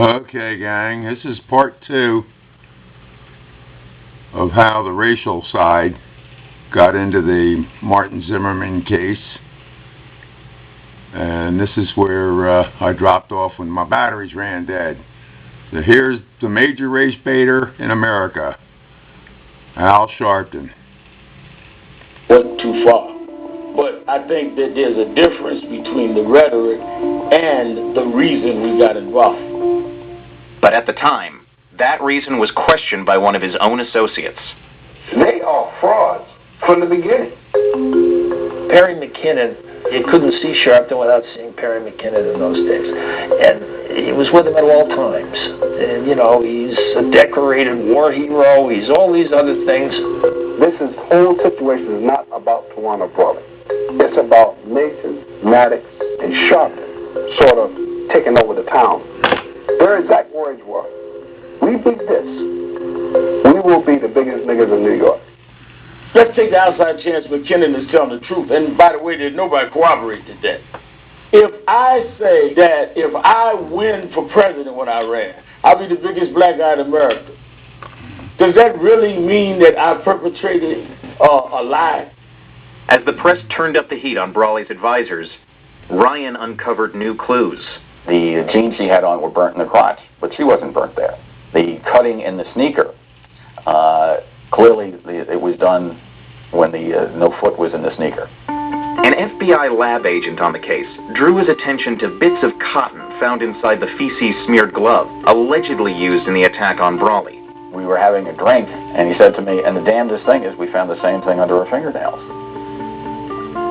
Okay, gang, this is part 2 of how the racial side got into the Martin-Zimmerman case. And this is where I dropped off when my batteries ran dead. So here's the major race baiter in America, Al Sharpton. Wasn't too far. But I think that there's a difference between the rhetoric and the reason we got involved. But at the time, that reason was questioned by one of his own associates. They are frauds from the beginning. Perry McKinnon, you couldn't see Sharpton without seeing Perry McKinnon in those days. And he was with him at all times. And, you know, he's a decorated war hero. He's all these other things. This whole situation is not about Tawana Brawley. It's about Mason, Maddox, and Sharpton sort of taking over the town. Their exact words were, "We beat this, we will be the biggest niggas in New York." Let's take the outside chance McKinnon is telling the truth. And by the way, there's nobody corroborated that. If I say that if I win for president when I ran, I'll be the biggest black guy in America, does that really mean that I perpetrated a lie? As the press turned up the heat on Brawley's advisors, Ryan uncovered new clues. The jeans she had on were burnt in the crotch, but she wasn't burnt there. The cutting in the sneaker, clearly it was done when the no foot was in the sneaker. An FBI lab agent on the case drew his attention to bits of cotton found inside the feces-smeared glove, allegedly used in the attack on Brawley. We were having a drink, and he said to me, "And the damnedest thing is we found the same thing under her fingernails."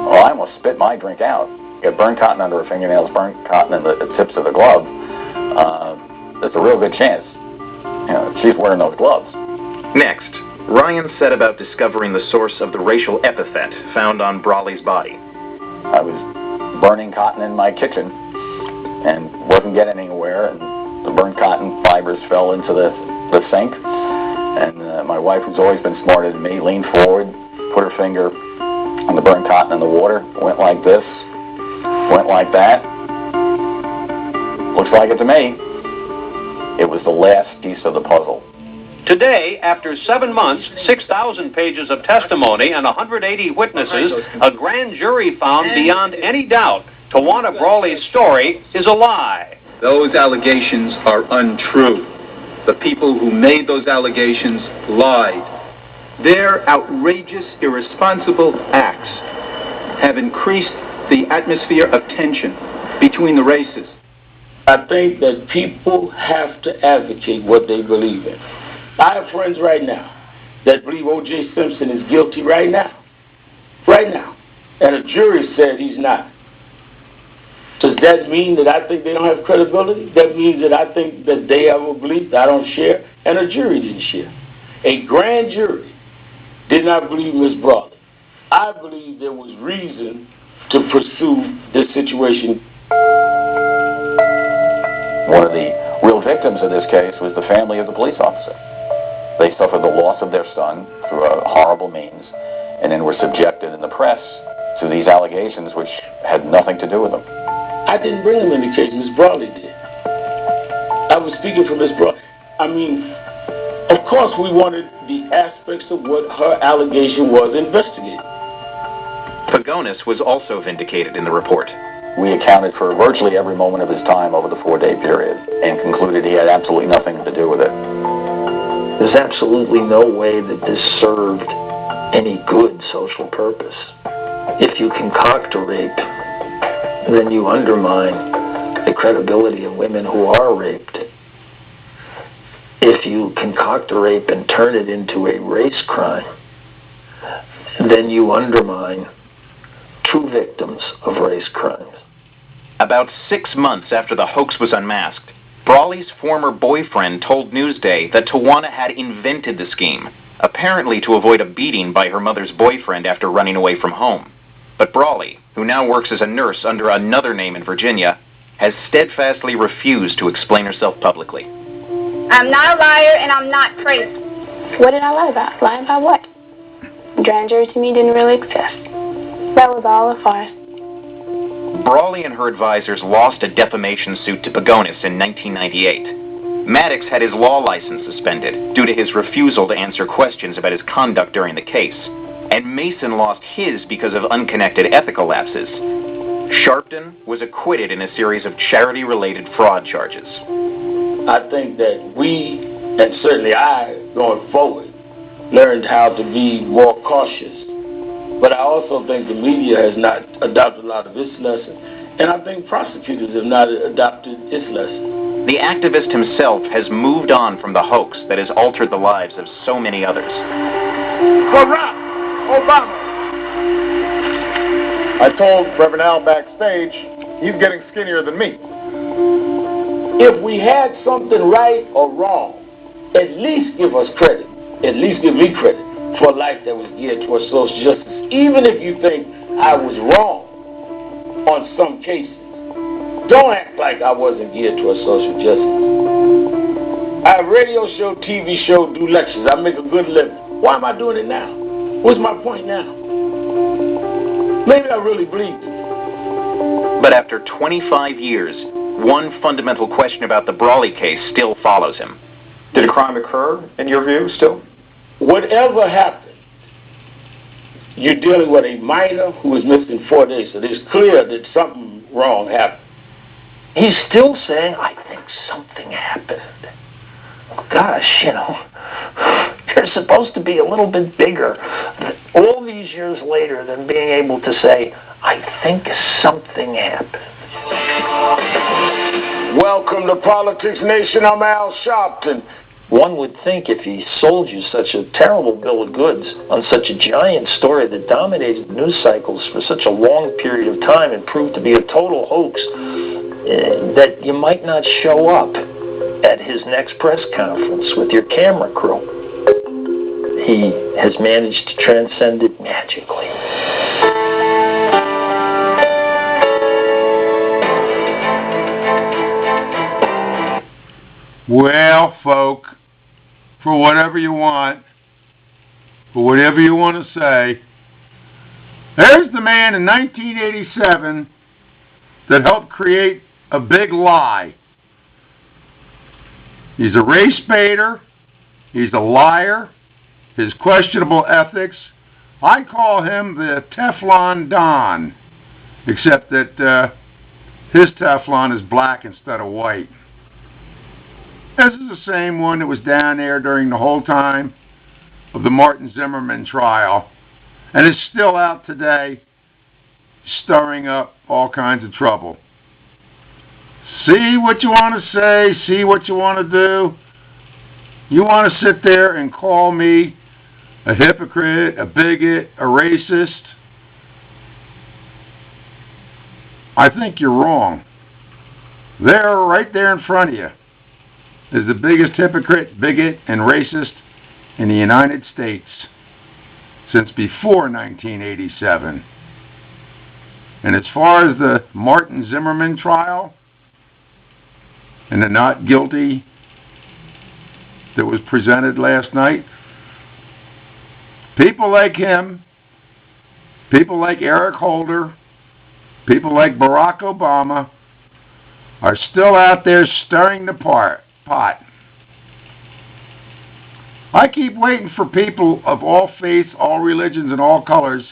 Well, I almost spit my drink out. You got burnt cotton under her fingernails, burnt cotton in the tips of the glove. There's a real good chance, you know, she's wearing those gloves. Next, Ryan set about discovering the source of the racial epithet found on Brawley's body. I was burning cotton in my kitchen and wasn't getting anywhere, and the burnt cotton fibers fell into the sink. And my wife, who's always been smarter than me, leaned forward, put her finger on the burnt cotton in the water, went like this, went like that. Looks like it to me. It was the last piece of the puzzle. Today, after 7 months, 6,000 pages of testimony, and 180 witnesses, a grand jury found beyond any doubt Tawana Brawley's story is a lie. Those allegations are untrue. The people who made those allegations lied. Their outrageous, irresponsible acts have increased the atmosphere of tension between the races. I think that people have to advocate what they believe in. I have friends right now that believe O.J. Simpson is guilty right now. Right now. And a jury said he's not. Does that mean that I think they don't have credibility? That means that I think that they have a belief that I don't share, and a jury didn't share. A grand jury did not believe Ms. Brawley. I believe there was reason to pursue this situation. One of the real victims of this case was the family of the police officer. They suffered the loss of their son through a horrible means, and then were subjected in the press to these allegations which had nothing to do with them. I didn't bring them in the case, Ms. Brawley did. I was speaking for Ms. Brawley. I mean, of course we wanted the aspects of what her allegation was investigated. Pagonis was also vindicated in the report. We accounted for virtually every moment of his time over the 4-day period and concluded he had absolutely nothing to do with it. There's absolutely no way that this served any good social purpose. If you concoct a rape, then you undermine the credibility of women who are raped. If you concoct a rape and turn it into a race crime, then you undermine true victims of race crimes. About 6 months after the hoax was unmasked, Brawley's former boyfriend told Newsday that Tawana had invented the scheme, apparently to avoid a beating by her mother's boyfriend after running away from home. But Brawley, who now works as a nurse under another name in Virginia, has steadfastly refused to explain herself publicly. I'm not a liar and I'm not crazy. What did I lie about? Lie about what? The grand jury to me didn't really exist. That was all a farce. Brawley and her advisors lost a defamation suit to Pagonis in 1998. Maddox had his law license suspended due to his refusal to answer questions about his conduct during the case, and Mason lost his because of unconnected ethical lapses. Sharpton was acquitted in a series of charity-related fraud charges. I think that we, and certainly I, going forward, learned how to be more cautious. But I also think the media has not adopted a lot of its lesson, and I think prosecutors have not adopted its lesson. The activist himself has moved on from the hoax that has altered the lives of so many others. Barack Obama! I told Reverend Al backstage, he's getting skinnier than me. If we had something right or wrong, at least give us credit, at least give me credit for a life that was geared towards social justice. Even if you think I was wrong on some cases, don't act like I wasn't geared towards social justice. I have radio show, TV show, do lectures. I make a good living. Why am I doing it now? What's my point now? Maybe I really believe it. But after 25 years, one fundamental question about the Brawley case still follows him. Did a crime occur, in your view, still? Whatever happened, you're dealing with a minor who was missing 4 days, so it's clear that something wrong happened. He's still saying, I think something happened. Gosh, you're supposed to be a little bit bigger all these years later than being able to say, I think something happened. Welcome to Politics Nation. I'm Al Sharpton. One would think if he sold you such a terrible bill of goods on such a giant story that dominated the news cycles for such a long period of time and proved to be a total hoax, that you might not show up at his next press conference with your camera crew. He has managed to transcend it magically. Well, folk, for whatever you want to say, there's the man in 1987 that helped create a big lie. He's a race baiter. He's a liar. His questionable ethics. I call him the Teflon Don, except that his Teflon is black instead of white. This is the same one that was down there during the whole time of the Martin-Zimmerman trial, and is still out today stirring up all kinds of trouble. See what you want to say, see what you want to do. You want to sit there and call me a hypocrite, a bigot, a racist? I think you're wrong. There, right there in front of you, is the biggest hypocrite, bigot, and racist in the United States since before 1987. And as far as the Martin-Zimmerman trial and the not guilty that was presented last night, people like him, people like Eric Holder, people like Barack Obama are still out there stirring the pot. I keep waiting for people of all faiths, all religions, and all colors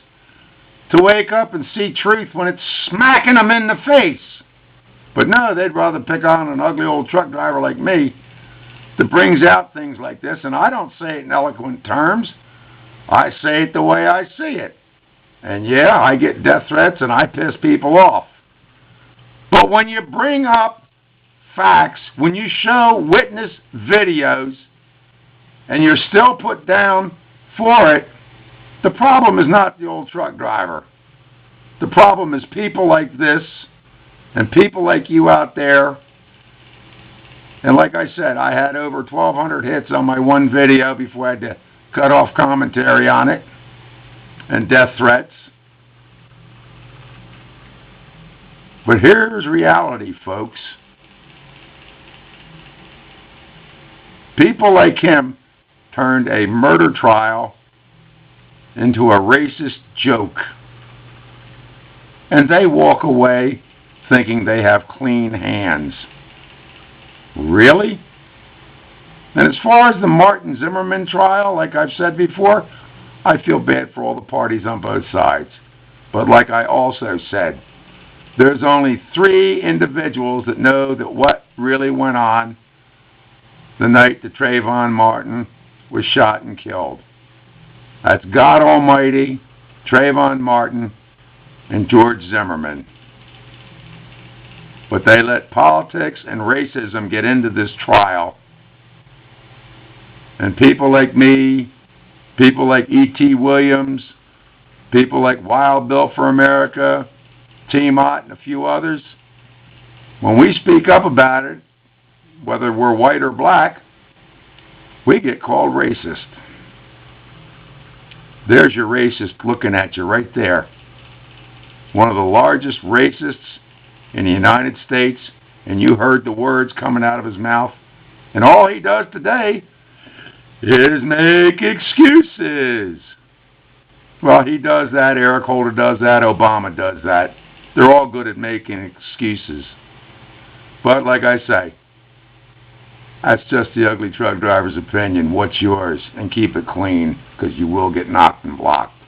to wake up and see truth when it's smacking them in the face. But no, they'd rather pick on an ugly old truck driver like me that brings out things like this. And I don't say it in eloquent terms. I say it the way I see it. And yeah, I get death threats and I piss people off. But when you bring up facts, when you show witness videos, and you're still put down for it, the problem is not the old truck driver. The problem is people like this and people like you out there. And like I said, I had over 1,200 hits on my one video before I had to cut off commentary on it and death threats. But here's reality, folks. People like him turned a murder trial into a racist joke. And they walk away thinking they have clean hands. Really? And as far as the Martin-Zimmerman trial, like I've said before, I feel bad for all the parties on both sides. But like I also said, there's only 3 individuals that know that what really went on the night that Trayvon Martin was shot and killed. That's God Almighty, Trayvon Martin, and George Zimmerman. But they let politics and racism get into this trial. And people like me, people like E.T. Williams, people like Wild Bill for America, T. Mott, and a few others, when we speak up about it, whether we're white or black, we get called racist. There's your racist looking at you right there. One of the largest racists in the United States, and you heard the words coming out of his mouth, and all he does today is make excuses. Well, he does that, Eric Holder does that, Obama does that. They're all good at making excuses. But like I say, that's just the ugly truck driver's opinion. What's yours? And keep it clean, because you will get knocked and blocked.